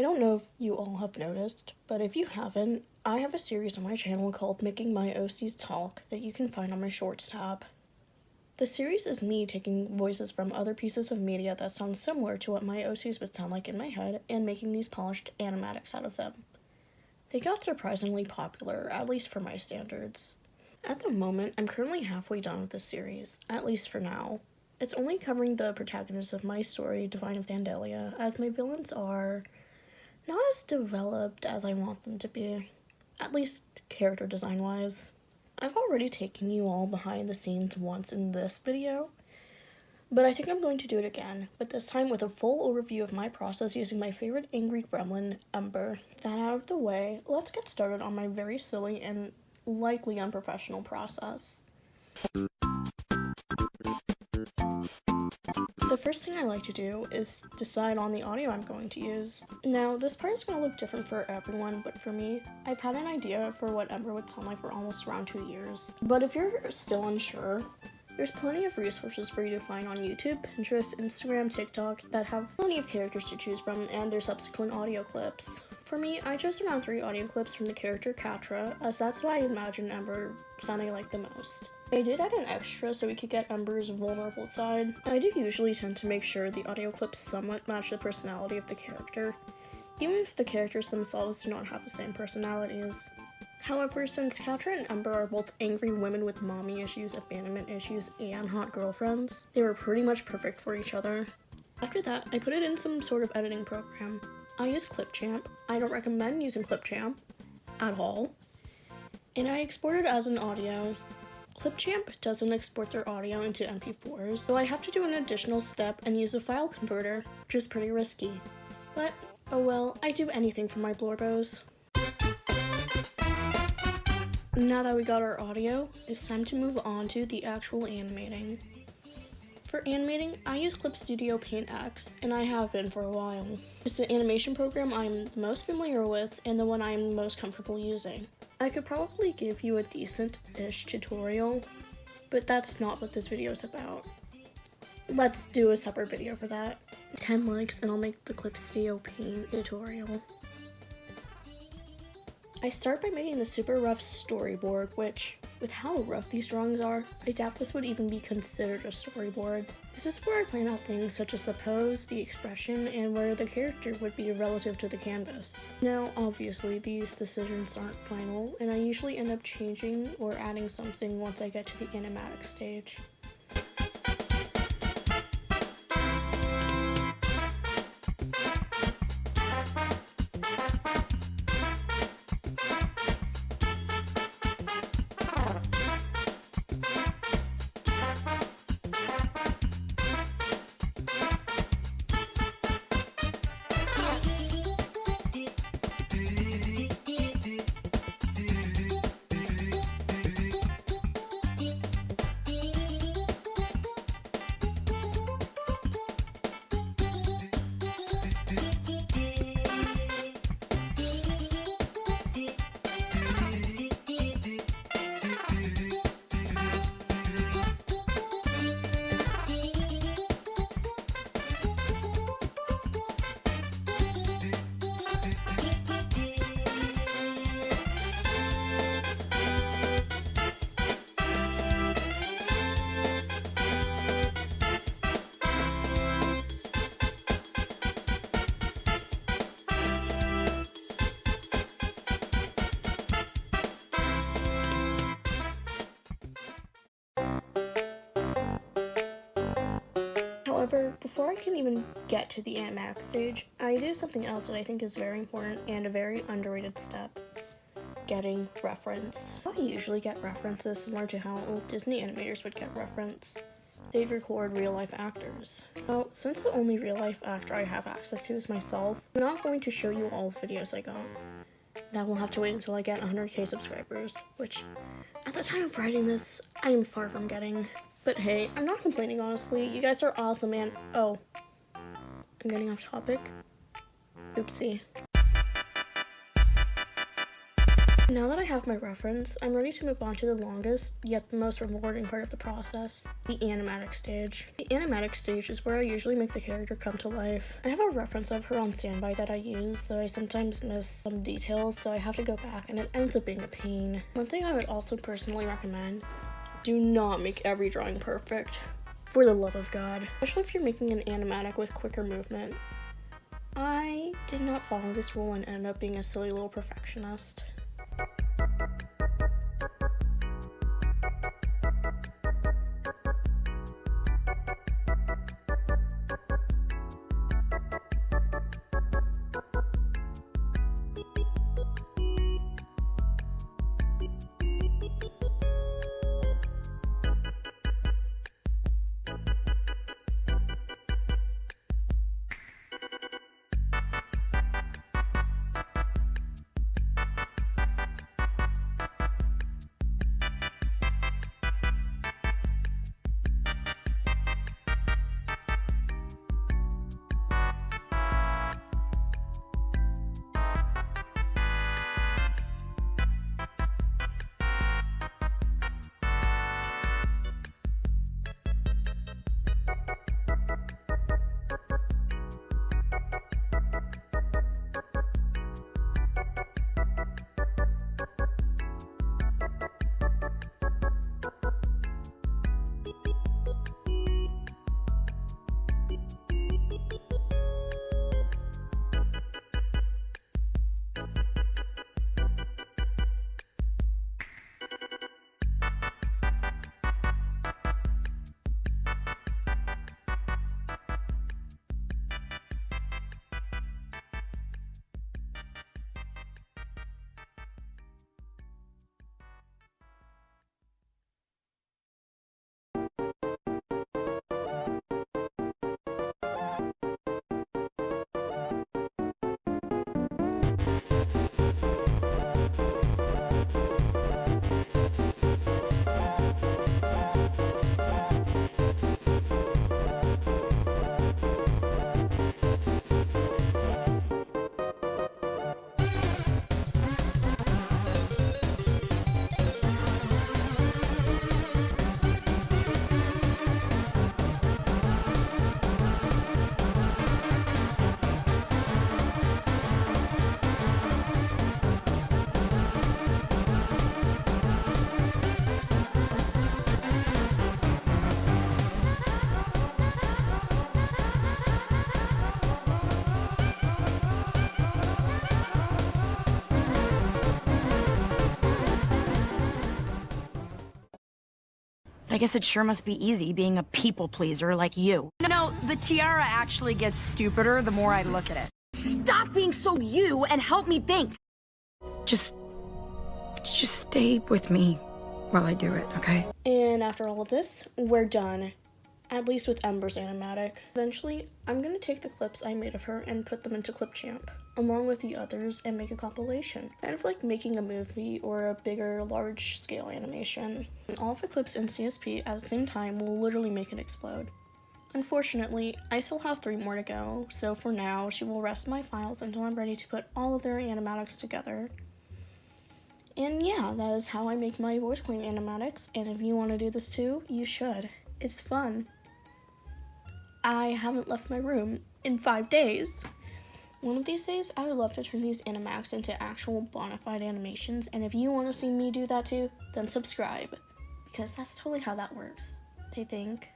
I don't know if you all have noticed, but if you haven't, I have a series on my channel called Making My OCs Talk that you can find on my Shorts tab. The series is me taking voices from other pieces of media that sound similar to what my OCs would sound like in my head and making these polished animatics out of them. They got surprisingly popular, at least for my standards. At the moment, I'm currently halfway done with this series, at least for now. It's only covering the protagonists of my story, Divine of Thandalia, as my villains are not as developed as I want them to be, at least character design-wise. I've already taken you all behind the scenes once in this video, but I think I'm going to do it again, but this time with a full overview of my process using my favorite angry gremlin, Ember. That out of the way, let's get started on my very silly and likely unprofessional process. The first thing I like to do is decide on the audio I'm going to use. Now, this part is going to look different for everyone, but for me, I've had an idea for what Ember would sound like for almost around 2 years. But if you're still unsure, there's plenty of resources for you to find on YouTube, Pinterest, Instagram, TikTok that have plenty of characters to choose from and their subsequent audio clips. For me, I chose around 3 audio clips from the character Katra, as that's what I imagine Ember sounding like the most. I did add an extra so we could get Ember's vulnerable side. I do usually tend to make sure the audio clips somewhat match the personality of the character, even if the characters themselves do not have the same personalities. However, since Katra and Ember are both angry women with mommy issues, abandonment issues, and hot girlfriends, they were pretty much perfect for each other. After that, I put it in some sort of editing program. I use Clipchamp. I don't recommend using Clipchamp at all. And I export it as an audio. Clipchamp doesn't export their audio into MP4s, so I have to do an additional step and use a file converter, which is pretty risky. But, oh well, I do anything for my blorbos. Now that we got our audio, it's time to move on to the actual animating. For animating, I use Clip Studio Paint X, and I have been for a while. It's the animation program I'm the most familiar with and the one I'm most comfortable using. I could probably give you a decent-ish tutorial, but that's not what this video is about. Let's do a separate video for that. 10 likes and I'll make the Clip Studio Paint tutorial. I start by making the super rough storyboard, which, with how rough these drawings are, I doubt this would even be considered a storyboard. This is where I plan out things such as the pose, the expression, and where the character would be relative to the canvas. Now, obviously, these decisions aren't final, and I usually end up changing or adding something once I get to the animatic stage. However, before I can even get to the animatic stage, I do something else that I think is very important and a very underrated step. Getting reference. I usually get references similar to how old Disney animators would get reference. They'd record real-life actors. Now, since the only real-life actor I have access to is myself, I'm not going to show you all the videos I got. That will have to wait until I get 100k subscribers, which, at the time of writing this, I am far from getting. But hey, I'm not complaining honestly, you guys are awesome and oh, I'm getting off topic. Oopsie. Now that I have my reference, I'm ready to move on to the longest, yet the most rewarding part of the process, the animatic stage. The animatic stage is where I usually make the character come to life. I have a reference of her on standby that I use, though I sometimes miss some details, so I have to go back, and it ends up being a pain. One thing I would also personally recommend, do not make every drawing perfect. For the love of God. Especially if you're making an animatic with quicker movement. I did not follow this rule and ended up being a silly little perfectionist. I guess it sure must be easy being a people pleaser like you. No, the tiara actually gets stupider the more I look at it. Stop being so you and help me think. Just stay with me while I do it, okay? And after all of this, we're done. At least with Ember's animatic. Eventually, I'm gonna take the clips I made of her and put them into Clipchamp, along with the others, and make a compilation. Kind of like making a movie or a bigger, large-scale animation. And all of the clips in CSP at the same time will literally make it explode. Unfortunately, I still have 3 more to go, so for now, she will rest my files until I'm ready to put all of their animatics together. And yeah, that is how I make my VOICECLAIM animatics, and if you want to do this too, you should. It's fun. I haven't left my room in 5 days. One of these days, I would love to turn these animatics into actual bona fide animations, and if you want to see me do that too, then subscribe, because that's totally how that works, I think.